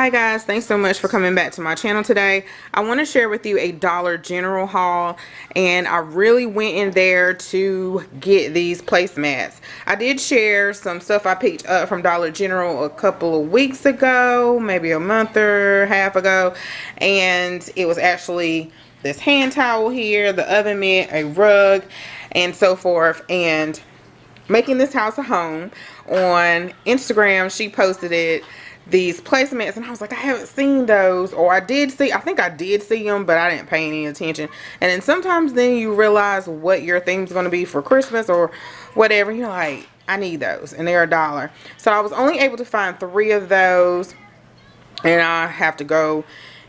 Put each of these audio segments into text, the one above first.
Hi guys, thanks so much for coming back to my channel today. I want to share with you a Dollar General haul, and I really went in there to get these placemats. I did share some stuff I picked up from Dollar General a couple of weeks ago, maybe a month or half ago, and it was actually this hand towel here, the oven mitt, a rug, and so forth. And making this house a home, on Instagram she posted these placemats, and I was like, I haven't seen those, or I think I did see them, but I didn't pay any attention. And then sometimes then you realize what your theme's going to be for Christmas or whatever, you're like, I need those, and they're $1. So I was only able to find 3 of those, and I have to go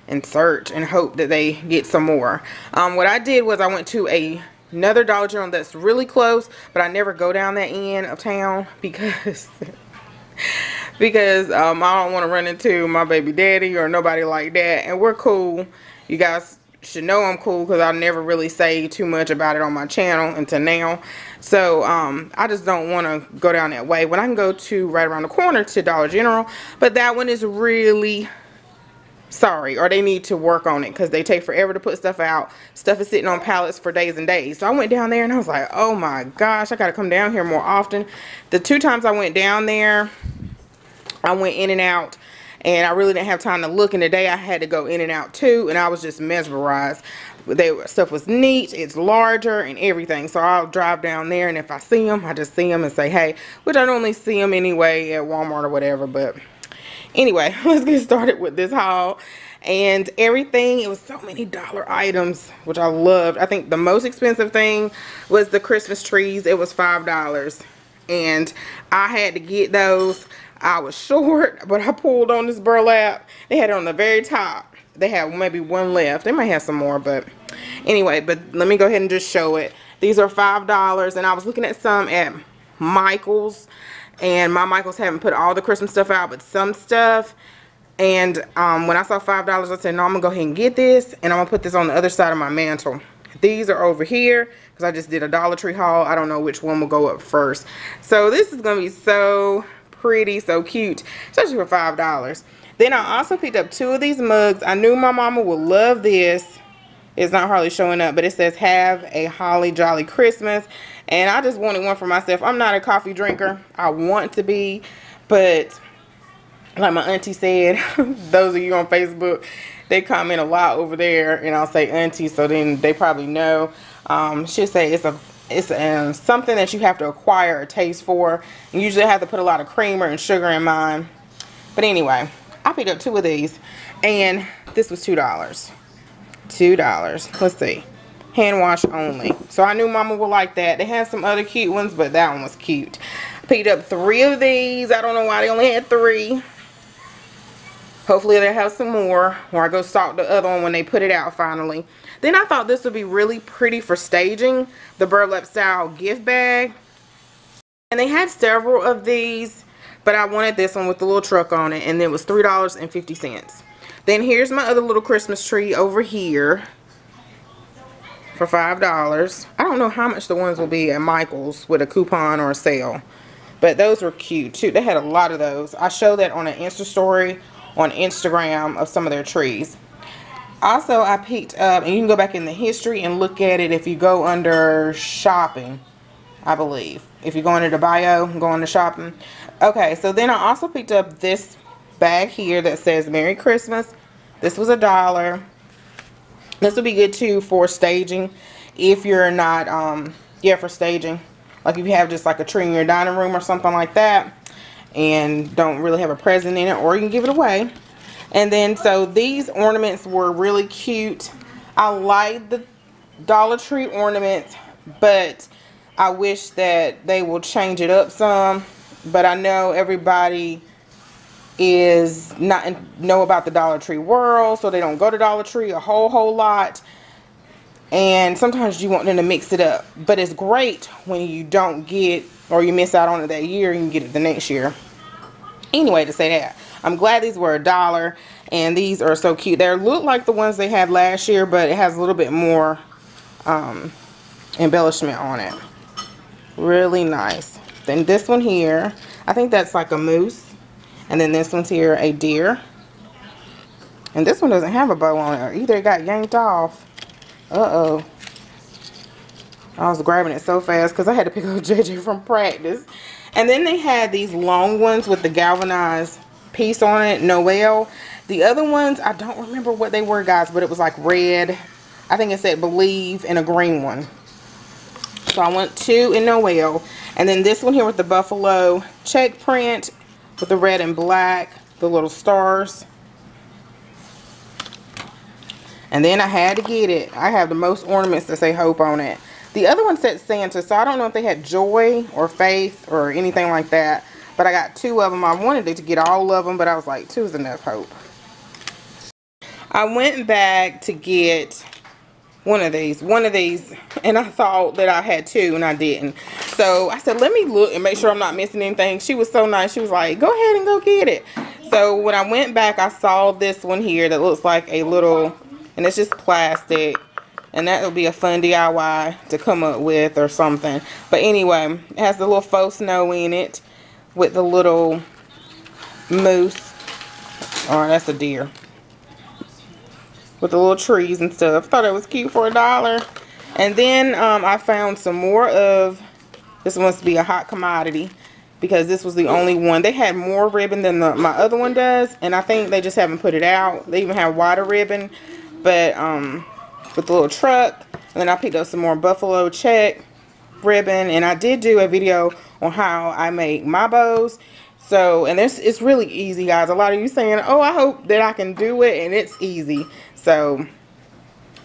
and search and hope that they get some more. What I did was I went to another Dollar General that's really close, but I never go down that end of town because I don't want to run into my baby daddy or nobody like that, and we're cool. You guys should know I'm cool because I never really say too much about it on my channel until now. So I just don't want to go down that way when I can go to right around the corner to Dollar General. But that one is really sorry, or they need to work on it because they take forever to put stuff out. Stuff is sitting on pallets for days and days. So I went down there and I was like, oh my gosh, I gotta come down here more often. The 2 times I went down there, I went in and out, and I really didn't have time to look. And today I had to go in and out too, and I was just mesmerized. Stuff was neat, it's larger and everything. So I'll drive down there, and if I see them, I just see them and say hey, which I normally see them anyway at Walmart or whatever. But anyway, let's get started with this haul. And everything, it was so many dollar items, which I loved. I think the most expensive thing was the Christmas trees. It was $5, and I had to get those. I was short, but I pulled on this burlap. They had it on the very top. They had maybe 1 left. They might have some more, but anyway, but let me go ahead and just show it. These are $5, and I was looking at some at Michael's, and my Michael's haven't put all the Christmas stuff out, but some stuff. And when I saw $5, I said, no, I'm gonna go ahead and get this, and I'm gonna put this on the other side of my mantle. These are over here because I just did a Dollar Tree haul. I don't know which one will go up first. So this is gonna be so pretty, so cute, especially for $5. Then I also picked up 2 of these mugs. I knew my mama would love this. It's not hardly showing up, but it says have a holly jolly Christmas, and I just wanted one for myself. I'm not a coffee drinker. I want to be, but like my auntie said, those of you on Facebook, they comment a lot over there, and I'll say auntie, so then they probably know. She'll say it's something that you have to acquire a taste for, and usually I have to put a lot of creamer and sugar in mine. But anyway, I picked up 2 of these, and this was $2. $2. Let's see, hand wash only. So I knew mama would like that. They had some other cute ones, but that one was cute. I picked up 3 of these. I don't know why they only had 3. Hopefully they'll have some more, or I go stock the other one when they put it out finally. Then I thought this would be really pretty for staging, the burlap style gift bag. And they had several of these, but I wanted this one with the little truck on it, and it was $3.50. Then here's my other little Christmas tree over here for $5. I don't know how much the ones will be at Michael's with a coupon or a sale, but those were cute too. They had a lot of those. I showed that on an Insta story on Instagram of some of their trees. Also, I picked up, and you can go back in the history and look at it if you go under shopping, I believe. If you go under the bio, go under shopping. Okay, so then I also picked up this bag here that says Merry Christmas. This was $1. This would be good too for staging if you're not, yeah, for staging. Like if you have just like a tree in your dining room or something like that, and don't really have a present in it, or you can give it away. And then so these ornaments were really cute. I like the Dollar Tree ornaments, but I wish that they will change it up some. But I know everybody is not know about the Dollar Tree world, so they don't go to Dollar Tree a whole lot. And sometimes you want them to mix it up, but it's great when you don't get, or you miss out on it that year, you can get it the next year. Anyway, to say that, I'm glad these were $1, and these are so cute. They look like the ones they had last year, but it has a little bit more embellishment on it. Really nice. Then this one here, I think that's like a moose, and then this one's here, a deer. And this one doesn't have a bow on it, or either it got yanked off. Uh-oh. I was grabbing it so fast because I had to pick up JJ from practice. And then they had these long ones with the galvanized piece on it, Noel. The other ones, I don't remember what they were, guys, but it was like red. I think it said Believe, and a green one. So I want 2 in Noel. And then this one here with the buffalo check print with the red and black, the little stars. And then I had to get it. I have the most ornaments that say hope on it. The other one said Santa, so I don't know if they had joy or faith or anything like that. But I got 2 of them. I wanted to get all of them, but I was like, 2 is enough, hope. I went back to get one of these, and I thought that I had 2, and I didn't. So I said, let me look and make sure I'm not missing anything. She was so nice. She was like, go ahead and go get it. So when I went back, I saw this one here that looks like a little, and it's just plastic. And that will be a fun DIY to come up with or something. But anyway, it has the little faux snow in it with the little moose. Oh, that's a deer. With the little trees and stuff. Thought it was cute for $1. And then I found some more of, this must be a hot commodity, because this was the only one. They had more ribbon than my other one does, and I think they just haven't put it out. They even have wider ribbon, but with the little truck. And then I picked up some more buffalo check ribbon, and I did do a video on how I make my bows. So, and it's really easy, guys. A lot of you saying, oh, I hope that I can do it, and it's easy. So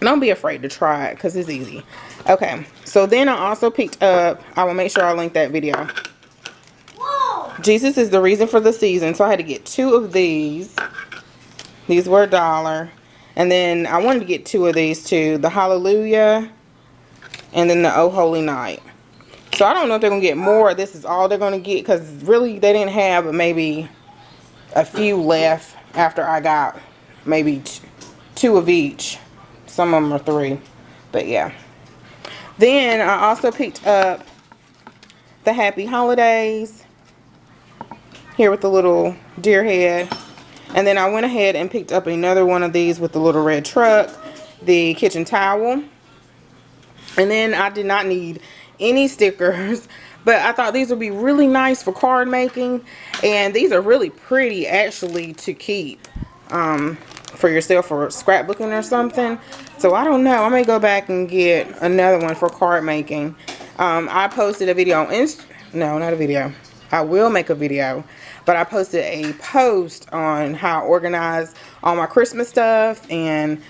don't be afraid to try it, because it's easy. Okay, so then I also picked up, I will make sure I link that video. Whoa. Jesus is the reason for the season. So I had to get 2 of these. These were $1. And then I wanted to get 2 of these too. The Hallelujah and then the Oh Holy Night. So I don't know if they're going to get more. This is all they're going to get, because really they didn't have maybe a few left after I got maybe 2 of each. Some of them are 3. But yeah. Then I also picked up the Happy Holidays. Here with the little deer head. And then I went ahead and picked up another one of these with the little red truck, the kitchen towel. And then I did not need any stickers, but I thought these would be really nice for card making. And these are really pretty actually to keep for yourself for scrapbooking or something. So I don't know. I may go back and get another one for card making. I posted a video on no, not a video. I will make a video. But I posted a post on how I organize all my Christmas stuff, and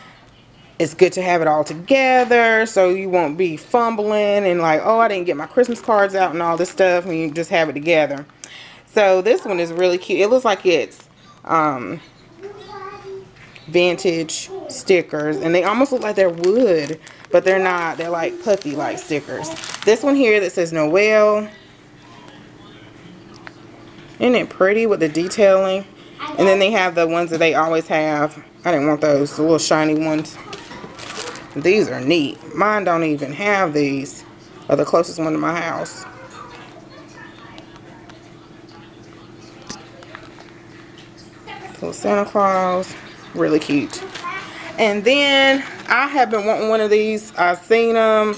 it's good to have it all together so you won't be fumbling and like, oh, I didn't get my Christmas cards out and all this stuff, and you just have it together. So this one is really cute. It looks like it's vintage stickers, and they almost look like they're wood, but they're not. They're like puffy like stickers. This one here that says Noel. Isn't it pretty with the detailing? And then they have the ones that they always have. I didn't want those, the little shiny ones. These are neat. Mine don't even have these. Are the closest one to my house. Little Santa Claus. Really cute. And then I have been wanting one of these. I've seen them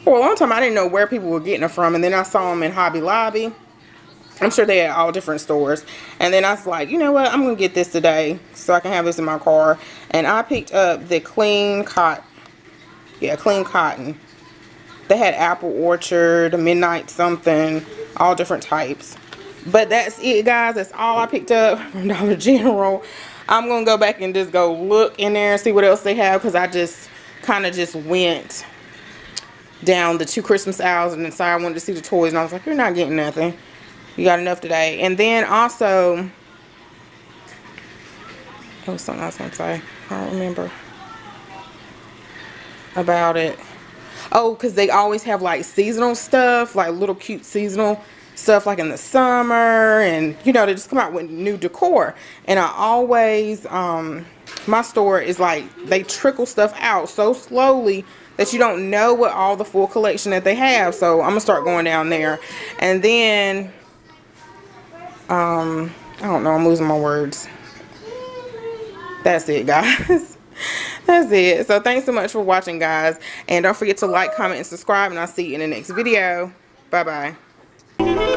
for a long time. I didn't know where people were getting them from. And then I saw them in Hobby Lobby. I'm sure they had all different stores. And then I was like, you know what? I'm going to get this today so I can have this in my car. And I picked up the clean cotton. Yeah, clean cotton. They had apple orchard, midnight something, all different types. But that's it, guys. That's all I picked up from Dollar General. I'm going to go back and just go look in there and see what else they have, because I just kind of just went down the 2 Christmas aisles and decided I wanted to see the toys. And I was like, you're not getting nothing. You got enough today. And then also, there was something I was going to say. I don't remember about it. Oh, because they always have like seasonal stuff, like little cute seasonal stuff like in the summer. And, you know, they just come out with new decor. And I always, my store is like, they trickle stuff out so slowly that you don't know what all the full collection that they have. So I'm going to start going down there. And then I don't know, I'm losing my words. That's it, guys. That's it. So thanks so much for watching, guys, and don't forget to like, comment, and subscribe, and I'll see you in the next video. Bye bye.